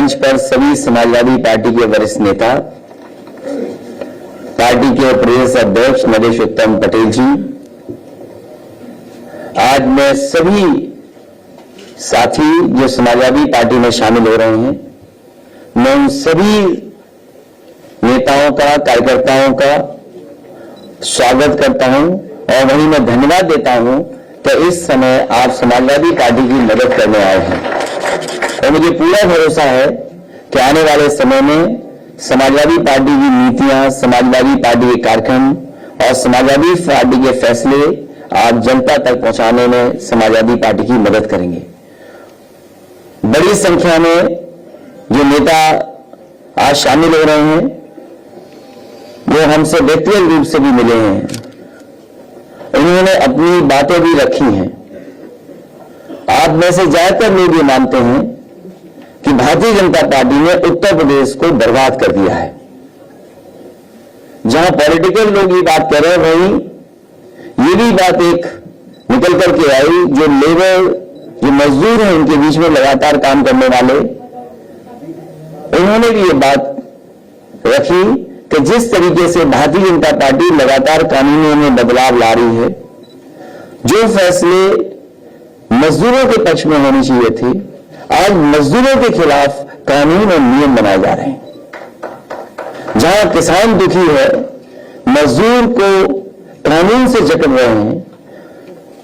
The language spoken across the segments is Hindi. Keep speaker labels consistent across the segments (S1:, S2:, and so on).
S1: मंच पर सभी समाजवादी पार्टी के वरिष्ठ नेता, पार्टी के प्रदेश अध्यक्ष नरेश उत्तम पटेल जी, आज मैं सभी साथी जो समाजवादी पार्टी में शामिल हो रहे हैं, मैं उन सभी नेताओं का, कार्यकर्ताओं का स्वागत करता हूं और वहीं मैं धन्यवाद देता हूं कि इस समय आप समाजवादी पार्टी की मदद करने आए हैं। और मुझे पूरा भरोसा है कि आने वाले समय में समाजवादी पार्टी की नीतियां, समाजवादी पार्टी के कार्यक्रम और समाजवादी पार्टी के फैसले आप जनता तक पहुंचाने में समाजवादी पार्टी की मदद करेंगे। बड़ी संख्या में जो नेता आज शामिल हो रहे हैं वो हमसे व्यक्तिगत रूप से भी मिले हैं, उन्होंने अपनी बातें भी रखी हैं। आप में से ज्यादातर लोग ये मानते हैं कि भारतीय जनता पार्टी ने उत्तर प्रदेश को बर्बाद कर दिया है। जहां पॉलिटिकल लोग ये बात कर रहे हैं, वहीं ये भी बात एक निकल करके आई, जो लेबर, जो मजदूर हैं, उनके बीच में लगातार काम करने वाले, उन्होंने भी ये बात रखी कि जिस तरीके से भारतीय जनता पार्टी लगातार कानूनों में बदलाव ला रही है, जो फैसले मजदूरों के पक्ष में होनी चाहिए थे, आज मजदूरों के खिलाफ कानून और नियम बनाए जा रहे हैं। जहां किसान दुखी है, मजदूर को कानून से जकड़ रहे हैं,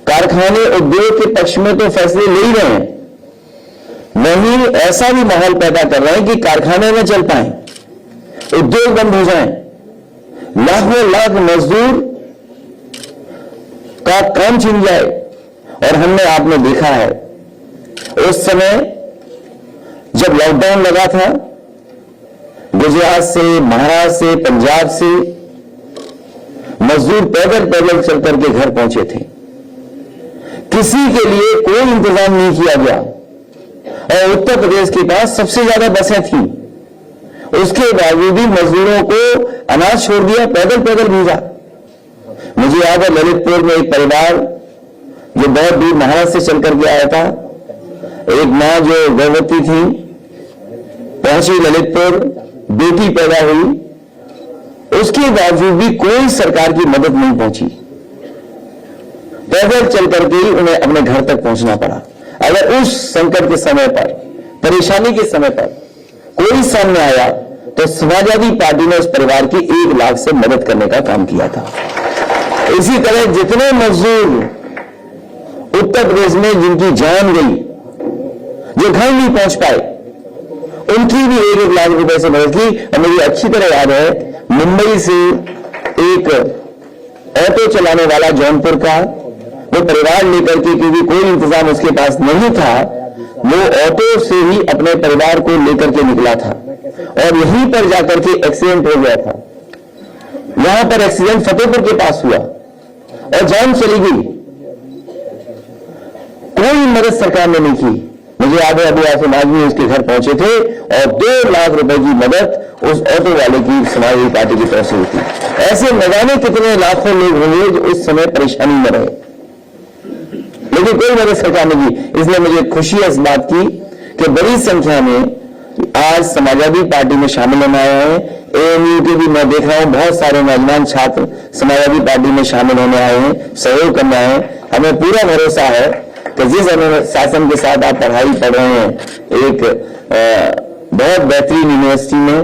S1: कारखाने उद्योग के पक्ष में तो फैसले ले ही रहे हैं, वहीं ऐसा भी माहौल पैदा कर रहे हैं कि कारखाने न चल पाए, उद्योग बंद हो जाएं, लाखों लाख मजदूर का काम छिन जाए। और हमने, आपने देखा है, उस समय जब लॉकडाउन लगा था, गुजरात से, महाराष्ट्र से, पंजाब से मजदूर पैदल पैदल चल करके घर पहुंचे थे। किसी के लिए कोई इंतजाम नहीं किया गया और उत्तर प्रदेश के पास सबसे ज्यादा बसें थी, उसके बावजूद भी मजदूरों को अनाज छोड़ दिया, पैदल पैदल भेजा। मुझे याद है ललितपुर में एक परिवार जो बहुत दूर महाराष्ट्र से चल करके आया था, एक मां जो गर्भवती थी, पहुंची ललितपुर, बेटी पैदा हुई, उसके बावजूद भी कोई सरकार की मदद नहीं पहुंची, पैदल चल करके उन्हें अपने घर तक पहुंचना पड़ा। अगर उस संकट के समय पर, परेशानी के समय पर कोई सामने आया तो समाजवादी पार्टी ने उस परिवार की 1 लाख से मदद करने का काम किया था। इसी तरह जितने मजदूर उत्तर प्रदेश में जिनकी जान गई, जो घर नहीं पहुंच पाए, उनकी भी 1-1 लाख रुपए से मदद की। और मुझे अच्छी तरह याद है, मुंबई से एक ऑटो चलाने वाला जौनपुर का, वो परिवार लेकर के, क्योंकि कोई इंतजाम उसके पास नहीं था, वो ऑटो से ही अपने परिवार को लेकर के निकला था और यहीं पर जाकर के एक्सीडेंट हो गया था। यहां पर एक्सीडेंट फतेहपुर के पास हुआ और जान चली गई, कोई मदद सरकार ने नहीं की। मुझे याद है, अभी आसिम आदमी उसके घर पहुंचे थे और 2 लाख रुपए की मदद उस ऑटो वाले की समाजवादी पार्टी की तरफ से हुई थी। ऐसे न जाने कितने लाखों लोग होंगे जो उस समय परेशानी में रहे, लेकिन कोई मदद सरकार नहीं की। इसलिए मुझे खुशी है इस बात की कि बड़ी संख्या में आज समाजवादी पार्टी में शामिल होने आए हैं। एएमयू के भी मैं देख रहा हूं, बहुत सारे नौजवान छात्र समाजवादी पार्टी में शामिल होने आए हैं, सहयोग करने आए हैं। हमें पूरा भरोसा है कि जिस शासन के साथ आप पढ़ाई पढ़ रहे हैं, एक बहुत बेहतरीन यूनिवर्सिटी में,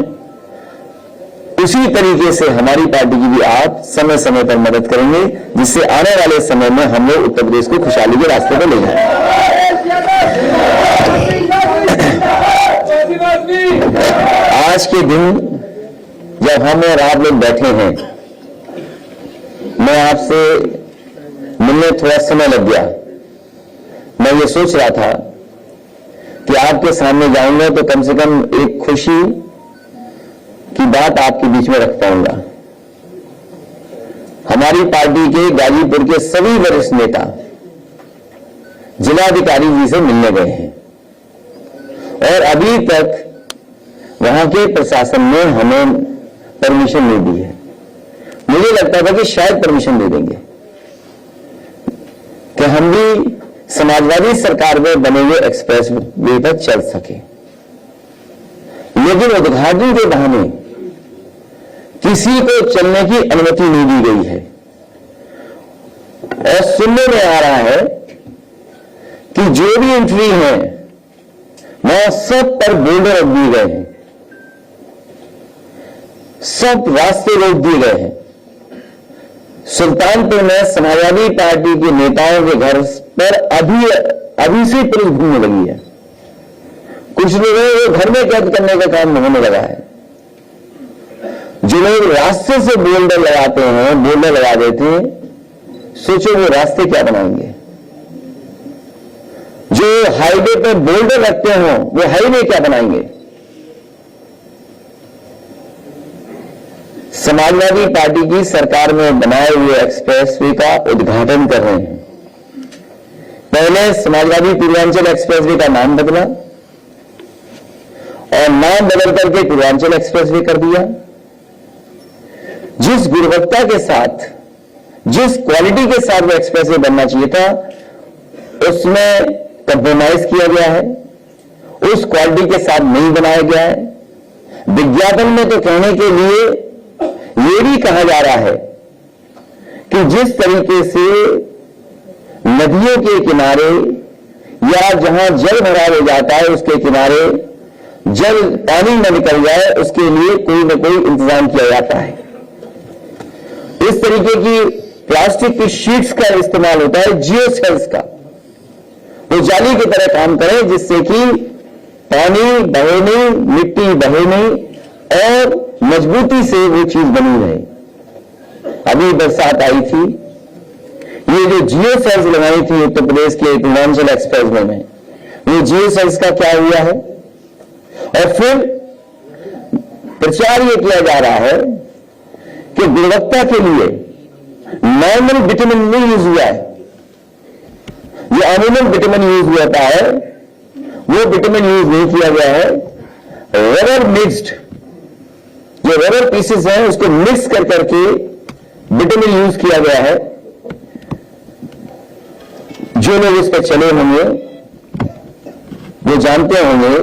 S1: उसी तरीके से हमारी पार्टी की भी आप समय समय पर मदद करेंगे, जिससे आने वाले समय में हम लोग उत्तर प्रदेश को खुशहाली के रास्ते पर ले जाएंगे। आज के दिन जब हम और आप लोग बैठे हैं, मैं आपसे मिलने थोड़ा समय लग गया। मैं ये सोच रहा था कि आपके सामने जाऊंगा तो कम से कम एक खुशी की बात आपके बीच में रख पाऊंगा। हमारी पार्टी के गाजीपुर के सभी वरिष्ठ नेता जिलाधिकारी जी से मिलने गए हैं और अभी तक वहां के प्रशासन ने हमें परमिशन नहीं दी है। मुझे लगता था कि शायद परमिशन दे देंगे कि हम भी समाजवादी सरकार में बने हुए एक्सप्रेस वे पर चल सके, लेकिन उद्घाटन के बहाने किसी को चलने की अनुमति नहीं दी गई है। और सुनने में आ रहा है कि जो भी एंट्री है वहां सब पर बोर्डर रख दिए गए हैं, सब रास्ते रोक दिए गए हैं। सुल्तानपुर में समाजवादी पार्टी के नेताओं के घर पर अभी से पुलिस घूमने लगी है। कुछ लोगों को घर में कैद करने का काम होने लगा है। जो लोग रास्ते से बोल्डर लगाते हैं, बोल्डर लगा देते हैं, सोचो वो रास्ते क्या बनाएंगे। जो हाईवे पर बोल्डर रखते हो वो हाईवे क्या बनाएंगे। समाजवादी पार्टी की सरकार में बनाए हुए एक्सप्रेसवे का उद्घाटन कर रहे हैं। पहले समाजवादी पूर्वांचल एक्सप्रेसवे का नाम बदला और नाम बदल करके पूर्वांचल एक्सप्रेसवे कर दिया। जिस गुणवत्ता के साथ, जिस क्वालिटी के साथ वो एक्सप्रेसवे बनना चाहिए था, उसमें कंप्रोमाइज किया गया है, उस क्वालिटी के साथ नहीं बनाया गया है। विज्ञापन में तो कहने के लिए यह भी कहा जा रहा है कि जिस तरीके से नदियों के किनारे या जहां जल भराव हो जाता है उसके किनारे जल पानी न निकल जाए उसके लिए कोई न कोई इंतजाम किया जाता है। इस तरीके की प्लास्टिक की शीट्स का इस्तेमाल होता है, जियो सेल्स का, वो जाली की तरह काम करे जिससे कि पानी बहे नहीं, मिट्टी बहे नहीं और मजबूती से वो चीज बनी रहे। अभी बरसात आई थी, ये जो जियो सेल्स लगाई थी उत्तर प्रदेश के पूर्वांचल एक्सप्रेसवे में, वो जियो सेल्स का क्या हुआ है। और फिर प्रचार ये किया जा रहा है कि गुणवत्ता के लिए नॉर्मल विटामिन नहीं यूज हुआ है, जो अमूमन विटामिन यूज होता है वो विटामिन यूज नहीं किया गया है। रबर मिक्स्ड, जो रबर पीसेस हैं उसको मिक्स कर करके विटामिन यूज किया गया है। जो लोग इस पर चले होंगे वो जानते होंगे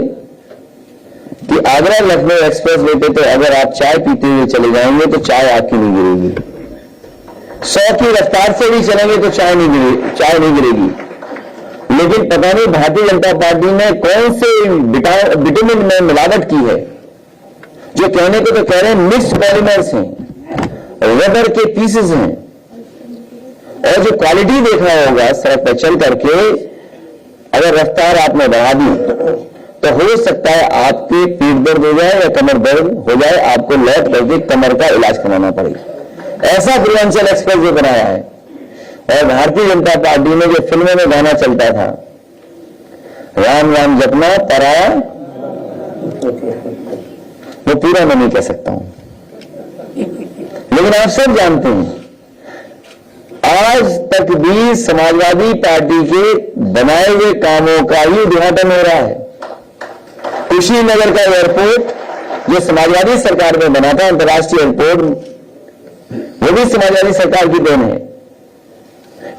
S1: कि आगरा लखनऊ एक्सप्रेस वे पे तो अगर आप चाय पीते हुए चले जाएंगे तो चाय आपकी नहीं गिरेगी। 100 की रफ्तार से भी चलेंगे तो चाय नहीं गिरेगी। लेकिन पता नहीं भारतीय जनता पार्टी ने कौन से विटामिन में मिलावट की है, जो कहने को तो कह रहे हैं मिक्स्ड पॉलीमर्स हैं, रबर के पीसेस हैं। और जो क्वालिटी देखा होगा सड़क पर चल करके, अगर रफ्तार आपने बढ़ा दी तो हो सकता है आपके पीठ दर्द हो जाए या कमर दर्द हो जाए, आपको लौट करके कमर का इलाज कराना पड़ेगा। ऐसा पूर्वांचल एक्सप्रेस वे बनाया है। और भारतीय जनता पार्टी में जो फिल्मों में गाना चलता था, राम राम जपना पराया, वो पूरा मैं नहीं कह सकता हूं, लेकिन आप सब जानते हैं आज तक भी समाजवादी पार्टी के बनाए हुए कामों का ही उद्घाटन हो रहा है। कुशीनगर का एयरपोर्ट जो समाजवादी सरकार में बना था, अंतर्राष्ट्रीय एयरपोर्ट, वो भी समाजवादी सरकार की देन है।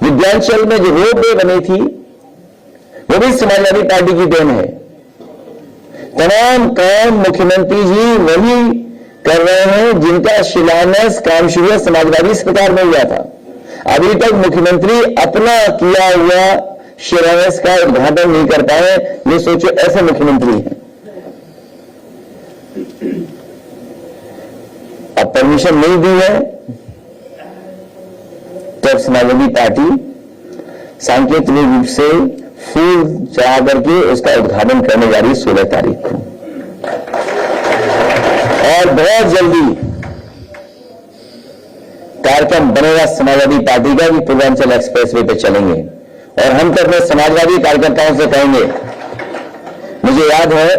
S1: विद्यांचल में जो रोडवे बनी थी वो भी समाजवादी पार्टी की देन है। तमाम काम मुख्यमंत्री जी वही कर रहे हैं जिनका शिलान्यास काम शुरू समाजवादी सरकार में हुआ था। अभी तक मुख्यमंत्री अपना किया हुआ शिलान्यास का उद्घाटन नहीं कर पाए। ये सोचो ऐसे मुख्यमंत्री हैं। अब परमिशन नहीं दी है तो समाजवादी पार्टी सांकेतिक रूप से फूल चढ़ा करके उसका उद्घाटन करने जा रही है 16 तारीख को। और बहुत जल्दी कार्यक्रम बनेगा समाजवादी पार्टी का कि पूर्वांचल एक्सप्रेसवे पे चलेंगे। और हम तो अपने समाजवादी कार्यकर्ताओं से कहेंगे, मुझे याद है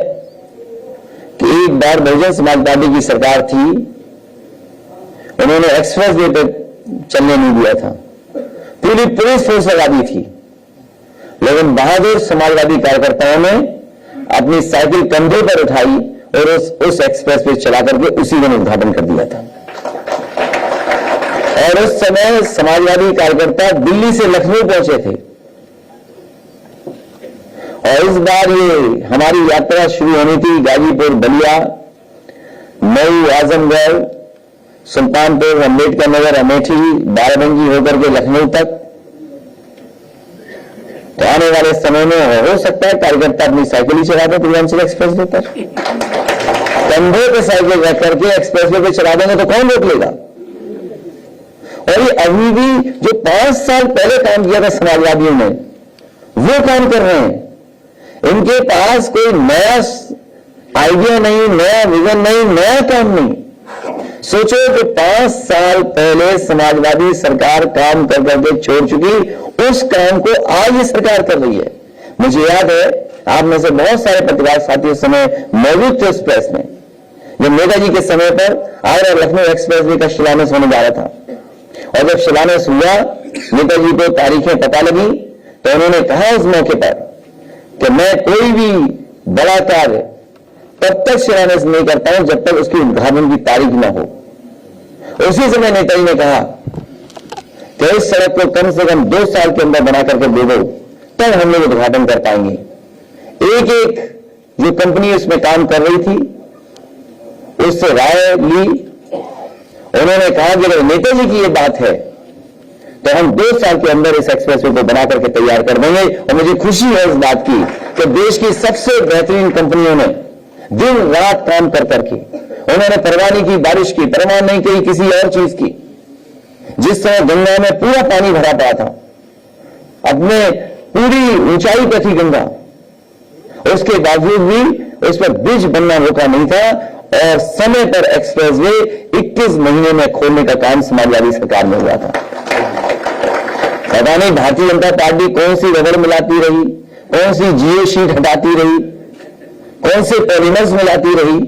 S1: कि एक बार बहुजन समाज पार्टी की सरकार थी, उन्होंने एक्सप्रेसवे पे चलने नहीं दिया था, पूरी पुलिस फोर्स लगा दी थी। लेकिन बहादुर समाजवादी कार्यकर्ताओं ने अपनी साइकिल कंधे पर उठाई और उस एक्सप्रेस पे चला करके उसी दिन उद्घाटन कर दिया था। और उस समय समाजवादी कार्यकर्ता दिल्ली से लखनऊ पहुंचे थे और इस बार ये हमारी यात्रा शुरू होनी थी गाजीपुर, बलिया, मऊ, आजमगढ़, सुल्तानपुर, अम्बेडकर नगर, अमेठी, बाराबंकी होकर के लखनऊ तक। तो आने वाले समय में हो सकता है कार्यकर्ता अपनी साइकिल ही चला दें पूर्वांचल एक्सप्रेस वे पर, कंधे पे साइकिल रख करके एक्सप्रेस वे पे चला देंगे तो कौन रोक लेगा। और ये अभी भी जो 5 साल पहले काम किया था समाजवादियों ने, वो काम कर रहे हैं। इनके पास कोई नया आइडिया नहीं, नया विजन नहीं, नया काम नहीं। सोचो कि 5 साल पहले समाजवादी सरकार काम कर करके छोड़ चुकी, उस काम को आज ये सरकार कर रही है। मुझे याद है आप में से बहुत सारे पत्रकार साथी उस समय मौजूद थे उस प्रेस में, जब नेताजी के समय पर आगरा लखनऊ एक्सप्रेस वे का शिलान्यास होने जा रहा था। और जब शिलान्यास हुआ, नेताजी को तारीखें पता लगी, तो उन्होंने कहा उस मौके पर कि मैं कोई भी बड़ा कार्य तब तक शिलान्यास नहीं करता हूं जब तक उसकी उद्घाटन की तारीख न हो। उसी समय नेताजी ने कहा कि इस सड़क को कम से कम 2 साल के अंदर बना करके दे दो, तब हम लोग उद्घाटन कर पाएंगे। एक एक जो कंपनी उसमें काम कर रही थी उससे राय ली। उन्होंने कहा कि अगर नेताजी की ये बात है तो हम 2 साल के अंदर इस एक्सप्रेसवे को बना करके तैयार कर देंगे। और मुझे खुशी है इस बात की कि देश की सबसे बेहतरीन कंपनियों ने दिन रात काम कर करके उन्होंने परवाह नहीं की, बारिश की परवाह नहीं की, किसी और चीज की। जिस समय गंगा में पूरा पानी भरा पड़ा था, अपने पूरी ऊंचाई पर थी गंगा, उसके बावजूद भी उस पर ब्रिज बनना रोका नहीं था और समय पर एक्सप्रेसवे 21 महीने में खोलने का काम समाजवादी सरकार में हुआ था। पता नहीं भारतीय जनता पार्टी कौन सी रबड़ मिलाती रही, कौन सी जियो शीट हटाती रही, कौन से पॉलीमर्स मिलाती रही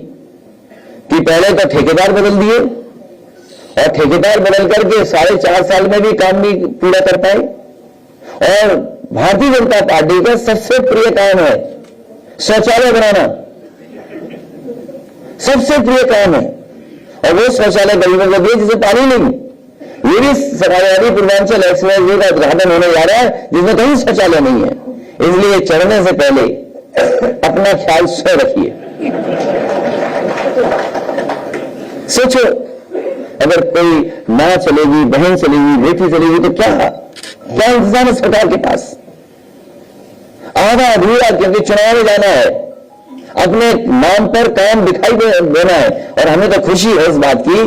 S1: कि पहले तो ठेकेदार बदल दिए और ठेकेदार बदल करके 4.5 साल में भी काम नहीं पूरा कर पाए। और भारतीय जनता पार्टी का सबसे प्रिय काम है शौचालय बनाना, सबसे प्रिय काम है। और वो शौचालय गरीबों को दिए जिसे पानी नहीं। ये भी समाजवादी पूर्वांचल एक्सप्रेस वे का उद्घाटन होने जा रहा है जिसमें कहीं शौचालय नहीं है। इसलिए चढ़ने से पहले अपना ख्याल स्वयं रखिए। सोचो अगर कोई मां चलेगी, बहन चलेगी, बेटी चलेगी तो क्या इंतजाम है सरकार के पास? आधा अधूरा, क्योंकि चुनाव में जाना है, अपने नाम पर काम दिखाई देना है। और हमें तो खुशी है इस बात की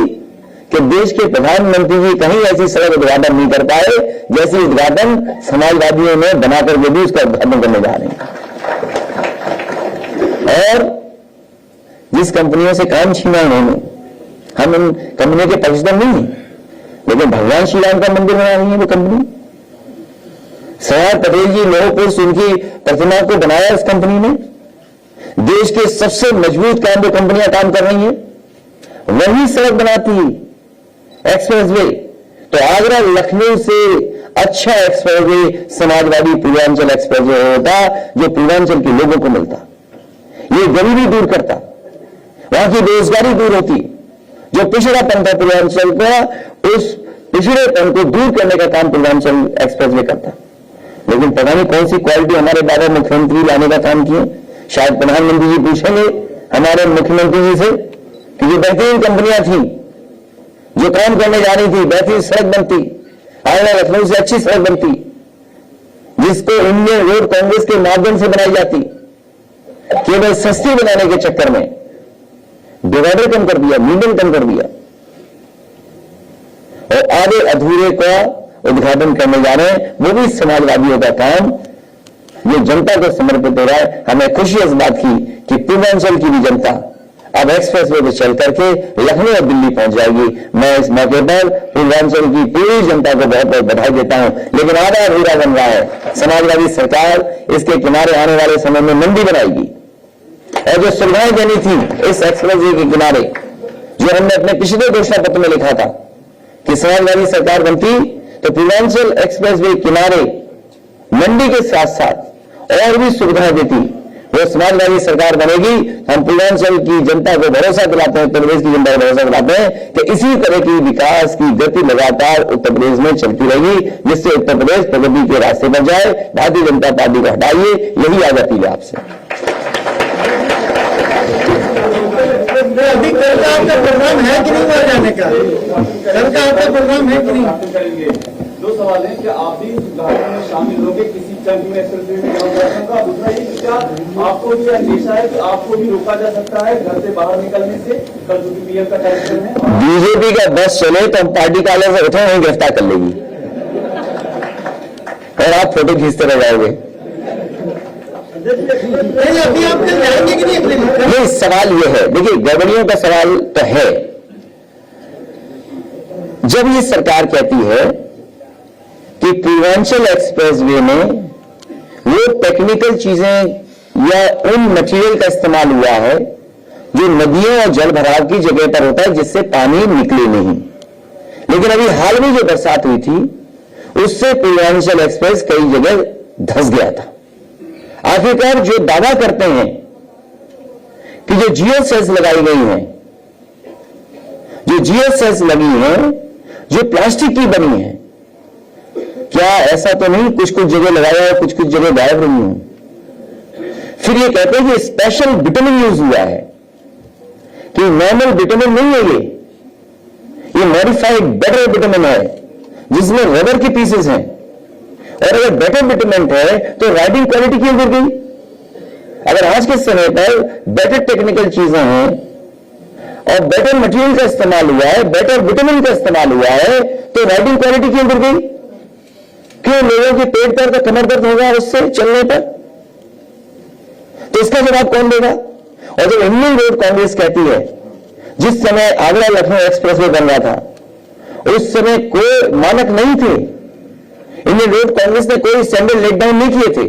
S1: कि देश के प्रधानमंत्री जी कहीं ऐसी सड़क उद्घाटन नहीं कर पाए जैसी उद्घाटन समाजवादियों ने बनाकर के भी उसका उद्घाटन करने जा रहे हैं। और जिस कंपनियों से काम छीना उन्होंने, हम उन कंपनियों के पक्षधर नहीं है, लेकिन भगवान श्री राम का मंदिर बना रही है वो कंपनी। सरदार पटेल जी लोह पुरुष, उनकी प्रतिमा को बनाया इस कंपनी ने। देश के सबसे मजबूत काम जो कंपनियां काम कर रही हैं वही सड़क बनाती एक्सप्रेसवे। तो आगरा लखनऊ से अच्छा एक्सप्रेसवे समाजवादी पूर्वांचल एक्सप्रेसवे होता जो पूर्वांचल के लोगों को मिलता। ये गरीबी दूर करता, वहां की बेरोजगारी दूर होती, जो पिछड़ापन था पूर्वांचल का, उस पिछड़ेपन को दूर करने का काम पूर्वांचल एक्सप्रेसवे करता। लेकिन पता नहीं कौन सी क्वालिटी हमारे बाबा मुख्यमंत्री लाने का काम किए। शायद प्रधानमंत्री जी पूछेंगे हमारे मुख्यमंत्री जी से कि ये बेहतरीन कंपनियां थी जो काम करने जा रही थी, बेहतरीन सड़क बनती, आगरा लखनऊ से अच्छी सड़क बनती जिसको इंडियन रोड कांग्रेस के माध्यम से बनाई जाती, केवल सस्ती बनाने के चक्कर में डिवाइडर कम कर दिया, मीडियम कम कर दिया और आधे अधूरे का उद्घाटन करने जा रहे हैं। वो भी समाजवादियों का काम जो जनता को समर्पित हो रहा है। हमें खुशी इस बात की कि पूर्वांचल की भी जनता अब एक्सप्रेसवे पे चल करके लखनऊ और दिल्ली पहुंच जाएगी। मैं इस मौके पर पूर्वांचल की पूरी जनता को बहुत बहुत बधाई देता हूं। लेकिन आधा अधूरा बन रहा है। समाजवादी सरकार इसके किनारे आने वाले समय में मंडी बनाएगी और जो सुविधाएं देनी थी इस एक्सप्रेसवे के किनारे, जो हमने अपने पिछले घोषणा पत्र में लिखा था कि समाजवादी सरकार बनती तो पूर्वांचल एक्सप्रेसवे किनारे मंडी के साथ साथ और भी सुविधाएं देती, वो समाजवादी सरकार बनेगी। हम पूर्वांचल की जनता को भरोसा दिलाते हैं, उत्तर प्रदेश की जनता को भरोसा दिलाते हैं कि इसी तरह की विकास की गति लगातार उत्तर प्रदेश में चलती रहेगी, जिससे उत्तर प्रदेश प्रगति के रास्ते पर जाए। भारतीय जनता पार्टी को हटाइए, यही आज अपील है आपसे।
S2: अभी कल का आपका प्रोग्राम है कि नहीं वहां जाने का? कल का आपका प्रोग्राम है कि नहीं?
S3: दो सवाल हैं, क्या आप भी उद्घाटन में शामिल होंगे किसी चंक में एक्सप्रेसवे में का? दूसरा ये कि क्या आपको भी अंदेशा है कि आपको भी रोका जा सकता है घर से बाहर निकलने से? कल जो पीएम का कार्यक्रम है,
S1: बीजेपी का बस चले तो हम पार्टी कार्यालय से उठे, वहीं गिरफ्तार कर लेगी और आप फोटो खींचते रह जाओगे।
S2: अभी आप कल जाएंगे कि नहीं?
S1: नहीं, सवाल ये है, देखिए गड़बड़ियों का सवाल तो है। जब ये सरकार कहती है कि पूर्वांचल एक्सप्रेसवे में वो टेक्निकल चीजें या उन मटेरियल का इस्तेमाल हुआ है जो नदियों और जल भराव की जगह पर होता है, जिससे पानी निकले नहीं, लेकिन अभी हाल में जो बरसात हुई थी उससे पूर्वांचल एक्सप्रेस कई जगह धंस गया था। आखिरकार जो दावा करते हैं कि जो जियो सेल्स लगाई गई हैं, जो जियो सेल्स लगी हैं, जो प्लास्टिक की बनी है, क्या ऐसा तो नहीं कुछ कुछ जगह लगाया है, कुछ कुछ जगह गायब रही है? फिर ये कहते हैं कि स्पेशल विटामिन यूज हुआ है, कि नॉर्मल विटामिन नहीं है, ये मॉडिफाइड बेटर विटामिन है जिसमें रबर के पीसेस हैं। और अगर बेटर विटामिन है तो राइडिंग क्वालिटी क्यों गिर गई? अगर आज के समय पर बेटर टेक्निकल चीजें हैं और बेटर मटेरियल का इस्तेमाल हुआ है, बेटर विटामिन का इस्तेमाल हुआ है, तो राइडिंग क्वालिटी क्यों गिर गई? क्यों लोगों के पेट दर्द, कमर दर्द होगा उससे चलने पर? तो इसका जवाब कौन देगा? और जब इंडियन रोड कांग्रेस कहती है, जिस समय आगरा लखनऊ एक्सप्रेसवे बन रहा था उस समय कोई मानक नहीं थे, इंडियन रोड कांग्रेस ने कोई स्टैंडर्ड लेट डाउन नहीं किए थे।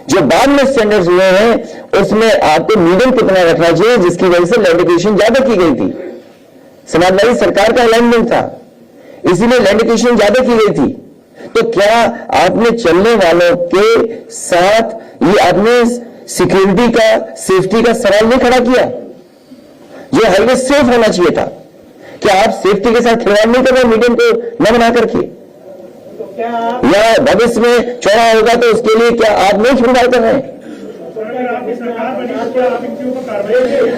S1: जो बाद में स्टैंडर्ड्स हुए हैं उसमें आपको मीडियम कितना रखना चाहिए, जिसकी वजह से लैंड एक्विजिशन ज्यादा की गई थी। समाजवादी सरकार का अलाइनमेंट था, इसीलिए लैंड एक्विजिशन ज्यादा की गई थी। तो क्या आपने चलने वालों के साथ ये आपने सिक्योरिटी का, सेफ्टी का सवाल नहीं खड़ा किया? जो हाईवे सेफ होना चाहिए था, क्या आप सेफ्टी के साथ खिलवाड़ नहीं कर रहे मीडियम को न बना करके? या भविष्य में चौड़ा होगा तो उसके लिए क्या आप नहीं खिलवाड़ कर रहे हैं?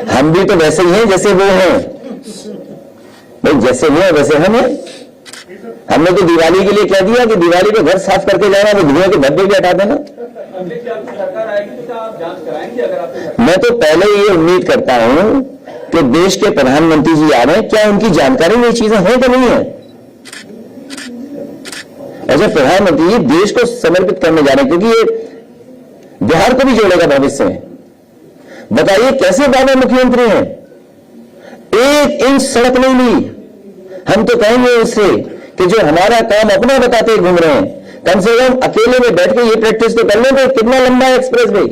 S1: हम भी तो वैसे ही हैं जैसे वो हैं भाई, जैसे वो हैं वैसे हम हैं। हमने तो दिवाली के लिए कह दिया कि दिवाली को घर साफ करके जाना, तो धुएं के धब्बे भी हटा देना।
S3: सरकार आएगी तो आप जांच कराएंगे? अगर आपको
S1: मैं तो पहले ये उम्मीद करता हूं कि देश के प्रधानमंत्री जी आ रहे हैं, क्या उनकी जानकारी में ये चीजें हैं कि नहीं है? ऐसे प्रधानमंत्री जी देश को समर्पित करने जा रहे हैं, क्योंकि ये बिहार को भी जोड़ेगा भविष्य में। बताइए कैसे बाबा मुख्यमंत्री हैं, एक इंच सड़क नहीं ली। हम तो कहेंगे उससे कि जो हमारा काम अपना बताते घूम रहे हैं, कम से कम अकेले में बैठ के ये प्रैक्टिस तो कर लें कि कितना लंबा है एक्सप्रेस वे।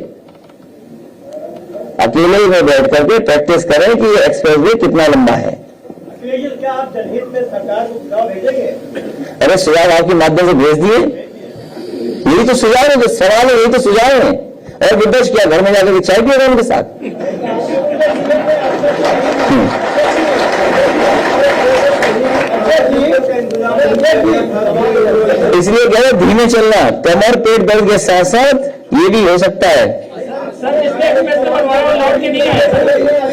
S1: अकेले में बैठ करके प्रैक्टिस करें कि ये एक्सप्रेस वे कितना लंबा है।
S2: क्या आप जनहित में सरकार को सुझाव भेजेंगे?
S1: अरे सुझाव आपके माध्यम से भेज दिए, यही तो सुझाव है, जो सवाल है यही तो सुझाव है। और विदेश क्या घर में जाकर चाय पिएगा उनके साथ? इसलिए कह रहे धीमे चलना, कमर पेट दर्द के साथ साथ ये भी हो सकता है।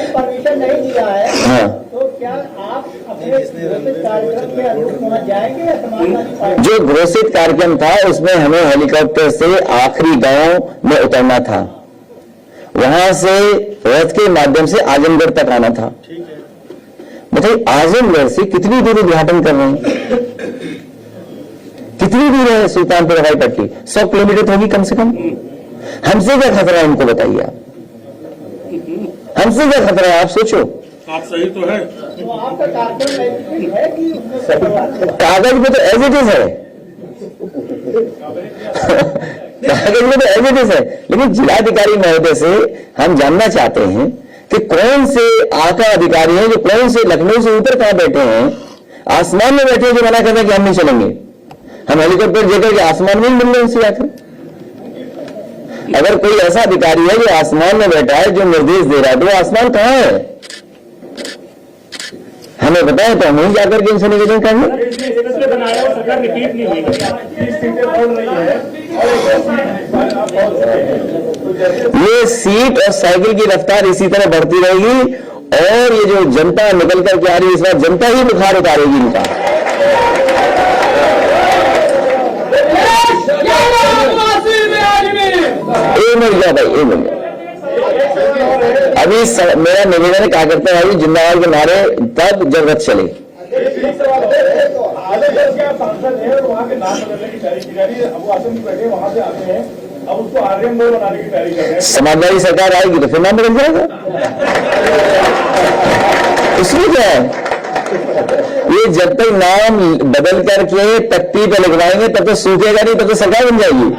S2: परमिशन नहीं दिया है,
S1: हाँ,
S2: तो क्या आप अपने कार्यक्रम के अनुरूप वहां जाएंगे या समाजवादी पार्टी?
S1: जो घोषित कार्यक्रम था उसमें हमें हेलीकॉप्टर से आखिरी गांव में उतरना था, वहां से रथ के माध्यम से आजमगढ़ तक आना था। बताइए आजमगढ़ से कितनी दूर उद्घाटन कर रहे हैं? कितनी दूर है सुल्तानपुर हवाई पट्टी? 100 किलोमीटर होगी कम से कम। हमसे क्या खतरा है उनको बताइए आप, हमसे क्या खतरा है आप सोचो।
S4: आप सही तो है,
S2: तो आपका कार्यक्रम है कि
S1: कागज में तो एज इट इज है कागज में तो एज इट इज है, लेकिन जिलाधिकारी महोदय से हम जानना चाहते हैं कि कौन से आका अधिकारी हैं जो कौन से लखनऊ से ऊपर कहां बैठे हैं, आसमान में बैठे हैं, जो मना करते हैं कि हम नहीं चलेंगे। हम हेलीकॉप्टर देकर के आसमान में ही मिल रहे उनसे आकर। अगर कोई ऐसा अधिकारी है जो आसमान में बैठा है, जो निर्देश दे रहा है, तो वो आसमान कहां है? हमें बताए तो हम जाकर के इनसे निवेदन करेंगे।
S4: बनाया वो सरकार रिपीट नहीं हुई।
S1: ये सीट और साइकिल की रफ्तार इसी तरह बढ़ती रहेगी और ये जो जनता निकल करके आ रही है, इस बार जनता ही बुखार उतारेगी इनका। ए मिल गया भाई, ए मिल गया। अभी मेरा निवेदन है, क्या करते हैं भाई, जिंदाबाद के नारे तब जरूरत चले।
S3: सांसद है वहाँ के नाम बदलने की तैयारी की जा रही है। अब वो आसन में बैठे वहाँ से आते हैं, अब उसको आर्यन बोर्ड बनाने की तैयारी कर रहे हैं।
S1: समाजवादी सरकार आएगी तो फिर नाम बदल जाएगा, इसमें क्या है? ये जब तक नाम बदल करके तख्ती पे लिखवाएंगे तब तो सूखेगा नहीं, तब तो सरकार बन जाएगी।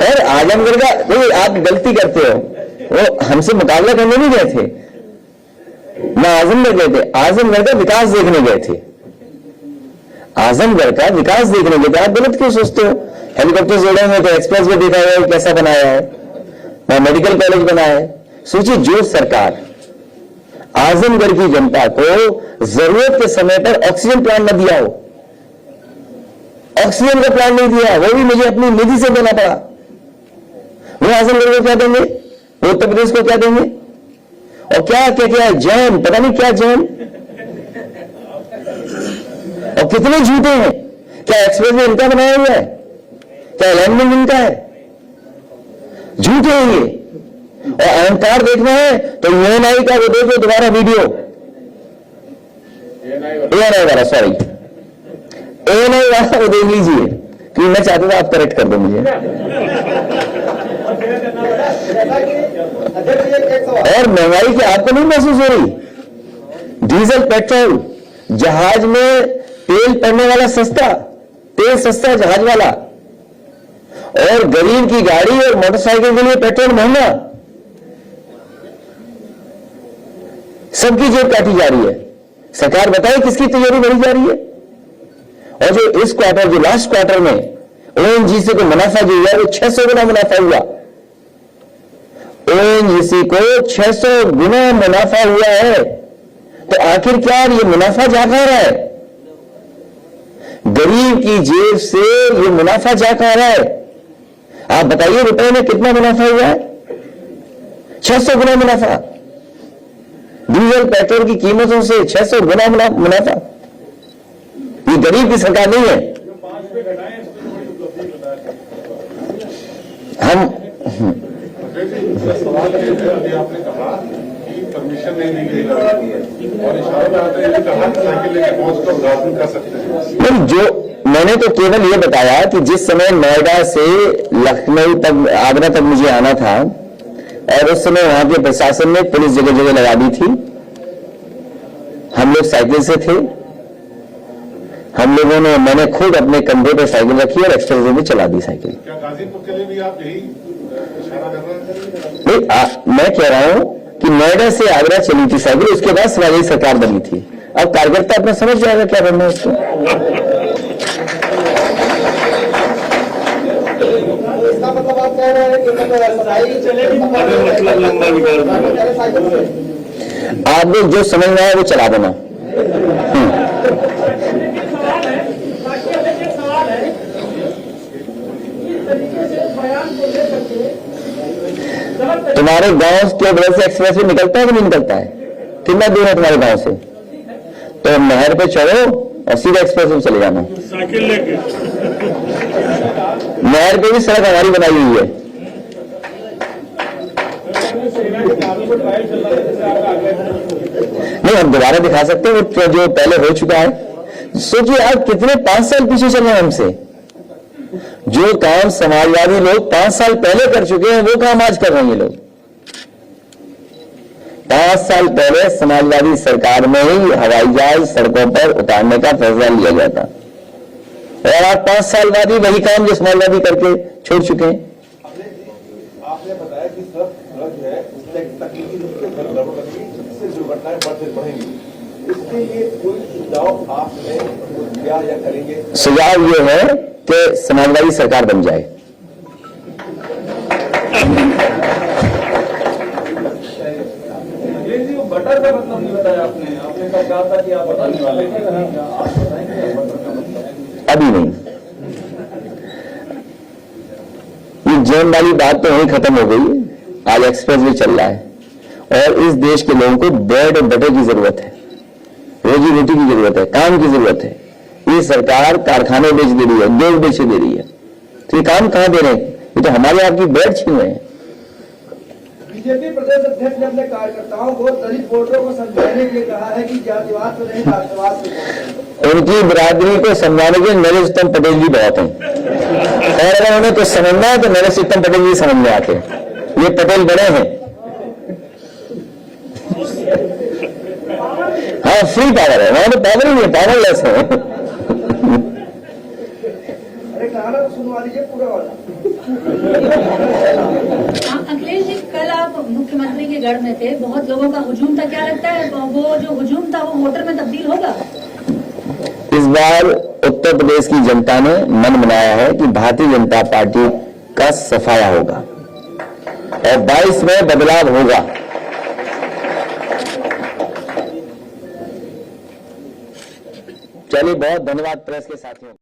S1: और आजमगढ़ का देखिए, आप गलती करते हो, वो हमसे मुकाबला करने नहीं गए थे ना, आजमगढ़ गए थे, आजमगढ़ का विकास देखने गए थे, आजमगढ़ का विकास देखने गए थे। आप गलत क्यों सोचते हो? हेलीकॉप्टर जोड़े हुए थे, एक्सप्रेस वे देखा है कैसा बनाया है, मेडिकल कॉलेज बनाया है। सोचिए, जो सरकार आजमगढ़ की जनता को जरूरत के समय पर ऑक्सीजन प्लांट न दिया हो, ऑक्सीजन का प्लांट नहीं दिया, वो भी मुझे अपनी निधि से देना पड़ा, वो आजमगढ़ को क्या देंगे, वो उत्तर प्रदेश को क्या देंगे? और क्या क्या क्या जैन, पता नहीं क्या जैन, और कितने झूठे हैं। क्या एक्सप्रेस वे इनका बनाया हुआ है? क्या अलाइनमेंट इनका है? झूठे हैं ये। और अहंकार देखना है तो यूएनआई का वो देखो दोबारा वीडियो, एएनआई वाला, सॉरी एएनआई वाला वो देख लीजिए, क्योंकि मैं चाहता था आप करेक्ट कर दो मुझे। और महंगाई की आपको नहीं महसूस हो रही? डीजल पेट्रोल, जहाज में तेल पड़ने वाला सस्ता, तेल सस्ता जहाज वाला, और गरीब की गाड़ी और मोटरसाइकिल के लिए पेट्रोल महंगा, सबकी जेब काटी जा रही है। सरकार बताए किसकी तिजोरी बढ़ी जा रही है? और जो इस क्वार्टर, जो लास्ट क्वार्टर में ओएनजीसी को मुनाफा जो हुआ वो 600 गुना मुनाफा हुआ। ओएनजीसी को 600 गुना मुनाफा हुआ है। तो आखिर क्या ये मुनाफा जा कहां रहा है? गरीब की जेब से ये मुनाफा जा कहां रहा है? आप बताइए, रुपए में कितना मुनाफा हुआ है? 600 गुना मुनाफा। डीजल पेट्रोल की कीमतों से 600 गुना मुनाफा। ये गरीब की सरकार नहीं है। हम
S5: सवाल ये आपने कहा कि परमिशन नहीं दी गई और इशारा में आता है कहा कि साइकिल लेके पहुंच कर उद्घाटन कर सकते हैं।
S1: जो मैंने तो केवल ये बताया कि जिस समय नोएडा से लखनऊ तक, आगरा तक मुझे आना था, और उस समय वहां के प्रशासन ने पुलिस जगह जगह लगा दी थी। हम लोग साइकिल से थे, हम लोगों ने, मैंने खुद अपने कंधे पर साइकिल रखी और एक्सप्रेस वे में चला दी साइकिल।
S5: क्या गाजीपुर के लिए भी आप यही इशारा कर रहे हैं?
S1: नहीं, मैं कह रहा हूं कि नोएडा से आगरा चली थी साइकिल, उसके बाद समाजवादी सरकार बनी थी। अब कार्यकर्ता अपना समझ जाएगा क्या करना है उसको।
S2: इसका मतलब आप कह रहे हैं कि
S1: आप लोग जो समझ में आए वो चला देना। तुम्हारे गांव के बगल से एक्सप्रेस वे निकलता है कि नहीं निकलता है? कितना दूर है तुम्हारे गांव से? तो नहर पे चढ़ो और सीधा एक्सप्रेस वे चले जाना।
S4: साइकिल लेके
S1: नहर पे भी सड़क हमारी बनाई हुई है। नहीं, हम दोबारा दिखा सकते हैं वो जो पहले हो चुका है। सोचिए आप कितने 5 साल पीछे चले हैं हमसे। जो काम समाजवादी लोग 5 साल पहले कर चुके हैं वो काम आज कर रहे हैं ये लोग। 5 साल पहले समाजवादी सरकार में ही हवाई जहाज सड़कों पर उतारने का फैसला लिया गया था, और आज 5 साल बाद ही वही काम जो समाजवादी करके छोड़ चुके हैं।
S3: आपने बताया कि सड़क जो है उससे तकनीकी रूप से गड़बड़ रखी, इससे दुर्घटनाएं बढ़ेंगी। इसके लिए कोई सुझाव आपने दिया या करेंगे?
S1: सुझाव ये है कि समाजवादी सरकार बन जाए।
S3: बटर का मतलब नहीं बताया आपने। आपने कल कहा था कि आप बताने वाले थे। आप बताएंगे बटर का मतलब?
S1: अभी नहीं। ये जैम वाली बात तो वहीं खत्म हो गई। आज एक्सप्रेस वे चल रहा है और इस देश के लोगों को ब्रेड और बटर की जरूरत है, रोजी रोटी की जरूरत है, काम की जरूरत है। ये सरकार कारखाने बेच दे रही है, उद्योग बेच दे रही है, तो ये काम कहां दे रहे हैं? ये तो हमारे आपकी ब्रेड छीन रहे हैं।
S2: बीजेपी प्रदेश अध्यक्ष ने अपने कार्यकर्ताओं को दलित वोटरों को समझाने के लिए कहा है कि जातिवाद से नहीं राष्ट्रवाद से।
S1: उनकी बिरादरी को समझाने के नरेश उत्तम पटेल जी बहुत हैं, और अगर उन्हें कुछ समझना है तो नरेश उत्तम पटेल जी समझ में आते हैं। ये पटेल बड़े हैं। हाँ, फ्री पावर है, वहां तो पावर ही नहीं है, पावरलेस है।
S2: अरे गाना तो सुनवा लीजिए पूरा वाला।
S6: अखिलेश जी, कल आप मुख्यमंत्री के गढ़ में थे, बहुत लोगों का हुजूम था। क्या लगता है वो जो हुजूम था वो वोटर में तब्दील होगा?
S1: इस बार उत्तर प्रदेश की जनता ने मन बनाया है कि भारतीय जनता पार्टी का सफाया होगा और 22 में बदलाव होगा। चलिए, बहुत धन्यवाद प्रेस के साथियों।